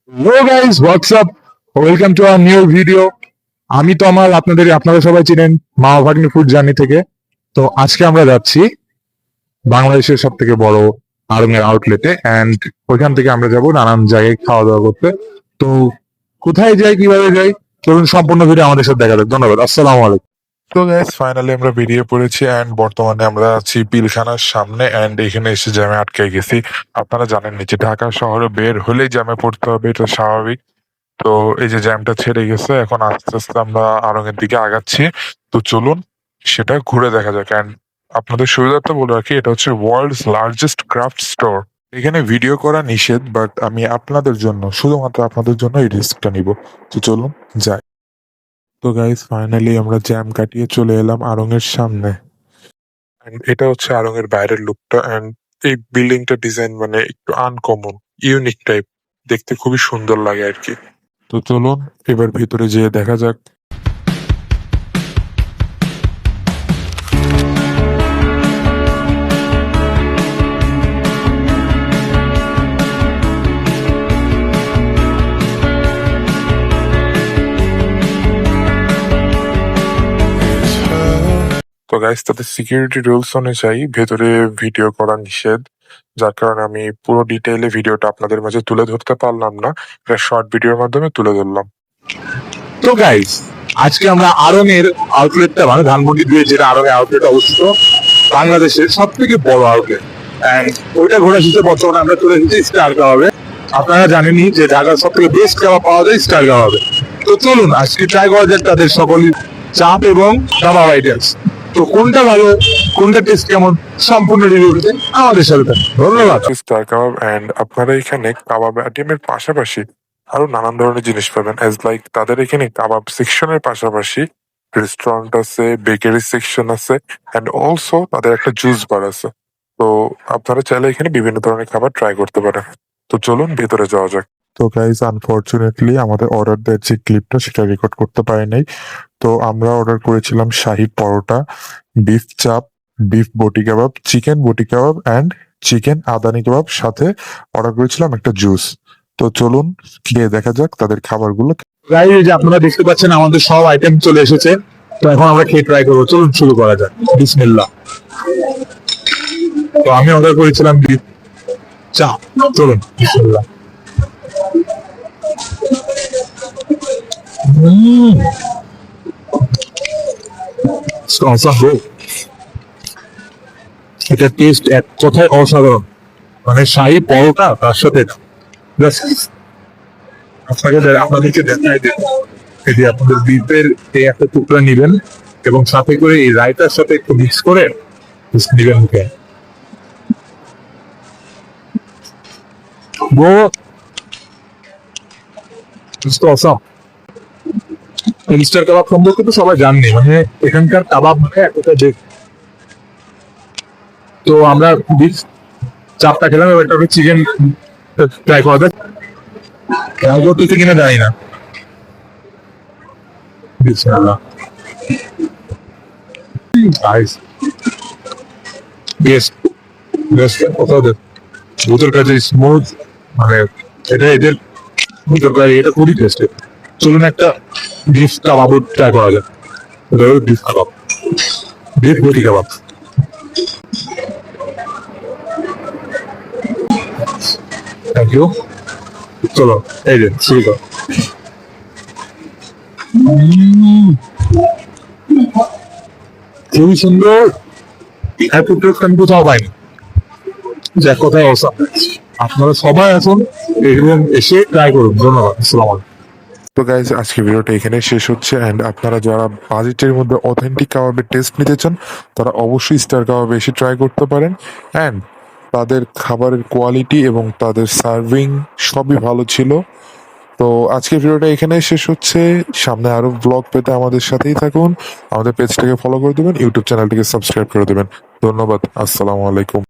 Hello guys, WhatsApp, welcome to our new video. আমি তো আপনারা সবাই চিনেন মা ভাগ্নি ফুড জার্নি থেকে। তো আজকে আমরা যাচ্ছি বাংলাদেশের সব থেকে বড় আড়ং-এর আউটলেটে, অ্যান্ড ওইখান থেকে আমরা যাব নানান জায়গায় খাওয়া দাওয়া করতে। তো কোথায় যাই, কিভাবে যাই, চলুন সম্পূর্ণ ভিডিও আমাদের সাথে দেখা যাক। ধন্যবাদ, আসসালামু আলাইকুম। তো গ্যাস ফাইনালি আমরা বেরিয়ে পড়েছি অ্যান্ড বর্তমানে আমরা আছি পিলখানার সামনে অ্যান্ড এখানে এসে জ্যামে আটকে গেছি। আপনারা জানেন যে ঢাকা শহরে বের হলেই জ্যামে পড়তে হবে, এটা স্বাভাবিক। তো এই যে জ্যামটা ছেড়ে গেছে, এখন আস্তে আস্তে আমরা আড়ং এর দিকে আগাচ্ছি। তো চলুন সেটা ঘুরে দেখা যাক। অ্যান্ড আপনাদের সুবিধার্থে বলে রাখি, এটা হচ্ছে ওয়ার্ল্ডস লার্জেস্ট ক্রাফট স্টোর। এখানে ভিডিও করা নিষেধ, বাট আমি আপনাদের জন্য, শুধুমাত্র আপনাদের জন্য এই রিস্কটা নিব। তো চলুন যাই। তো গাইস ফাইনালি আমরা জ্যাম কাটিয়ে চলে এলাম আড়ং এর সামনে। And এটা হচ্ছে আড়ং এর বাইরের লুকটা। এন্ড এই বিল্ডিংটা ডিজাইন মানে একটু আনকমন, ইউনিক টাইপ, দেখতে খুবই সুন্দর লাগে আর কি। তো চলুন এবার ভিতরে যেয়ে দেখা যাক। তো গাইস তাদের সিকিউরিটি রুলস অনুযায়ী ভেতরে ভিডিও করা নিষেধ, যার কারণে আমি পুরো ডিটেইলে ভিডিওটা আপনাদের মাঝে তুলে ধরতে পারলাম না, এটা শর্ট ভিডিওর মাধ্যমে তুলে ধরলাম। তো গাইস, আজকে আমরা আড়ং-এর আউটলেটটা, মানে ধানমন্ডি দিয়ে যেটা আড়ং-এর আউটলেট অবস্থিত, বাংলাদেশের সব থেকে বড় আউটলেট, এন্ড ওইটা ঘোরা শেষে বর্তমানে আমরা চলে এসেছি স্টার কাবাবে। আপনারা জানেনই যে ঢাকার সব থেকে বেস্ট কাবাব পাওয়া যায় স্টার কাবাবে। তো চলুন আজকে ট্রাই করা যাক তাদের সকল চাপ এবং কাবাব আইটেমস। তো কোনটা ভালো, কোনটা টেস্ট কেমন, সম্পূর্ণ রিভিউ দিতে আমাদের সাথে থাকুন। ধন্যবাদ। স্টার কাবাব অ্যান্ড আপনারা এখানে কাবাব আইটেমের পাশাপাশি আরো নানান ধরনের জিনিস পাবেন। অ্যাজ লাইক তাদের এখানে কাবাব সেকশনের পাশাপাশি রেস্টুরেন্ট আছে, বেকারি সেকশন আছে, অ্যান্ড অলসো তাদের একটা জুস বার আছে। তো আপনারা চাইলে এখানে বিভিন্ন ধরনের খাবার ট্রাই করতে পারেন। তো চলুন ভেতরে যাওয়া যাক। তো গাইজ আনফরচুনেটলি আমাদের অর্ডার দেওয়ার যে ক্লিপটা সেটা রেকর্ড করতে পারি নাই। তো আমরা অর্ডার করেছিলাম শাহি পরোটা, বিফ চাপ, বিফ বটি কাবাব, চিকেন বটি কাবাব অ্যান্ড চিকেন আদানি কাবাব, সাথে অর্ডার করেছিলাম একটা জুস। তো চলুন খেয়ে দেখা যাক তাদের খাবারগুলো। গাইস, এই যে আপনারা দেখতে পাচ্ছেন আমাদের সব আইটেম চলে এসেছে। তো এখন আমরা খেয়ে ট্রাই করবো, চলুন শুরু করা যাক। বিসমিল্লাহ। তো আমি অর্ডার করেছিলাম বিফ চা, চলুন বিসমিল্লাহ। Awesome, bro. এটা টেস্ট এক কথায় অসাধারণ। মানে শাহী পরোটা, তার সাথে just আপনাদেরকে দেখাই দেব, এই যে আপনাদের বিফের এই একটা টুকরা নিবেন এবং সাথে করে এই রায়তার সাথে একটু মিক্স করে just নিবেন মুখে। Bro, just awesome. মিস্টার কাবাব সম্পর্কে তো সবাই জানেনি, মানে এখানকার কাবাব মানে একটা যে। তো আমরা বিফ চাপটা খেলাম, এবার একটা চিকেন ট্রাই করা যাক। ট্রাই করতেছে কিনা জানি না। বিসমিল্লাহ। নাইস, বেস্ট বেস্ট কোথাও দেখ ভুতোর কাছে স্মুথ, মানে এটা এদের ভুতোর কাছে এটা খুবই টেস্টি। চলুন একটা বিফ কাবাব ট্রাই করা যাক। এটা হলো বিফ কাবাব, বিফ বটি কাবাব। Thank you. চলো এই যে শুরু করো। খুবই সুন্দর, এত টেস্ট আমি কোথাও পাইনি। যে কথায় অসাম। আপনারা সবাই আসুন এবং এসে ট্রাই করুন। ধন্যবাদ, আসসালামু আলাইকুম। তো গাইজ আজকে ভিডিওটা এখানে শেষ হচ্ছে। অ্যান্ড আপনারা যারা বাজেটের মধ্যে অথেন্টিক কাবাবের টেস্ট নিতে চান, তারা অবশ্যই স্টার কাবাবে এসে ট্রাই করতে পারেন। অ্যান্ড তাদের খাবারের কোয়ালিটি এবং তাদের সার্ভিং সবই ভালো ছিল। তো আজকে ভিডিওটা এখানে শেষ হচ্ছে। সামনে আরো ব্লগ পেতে আমাদের সাথেই থাকুন। আমাদের পেজটাকে ফলো করে দেবেন, ইউটিউব চ্যানেলটিকে সাবস্ক্রাইব করে দেবেন। ধন্যবাদ, আসসালামু আলাইকুম।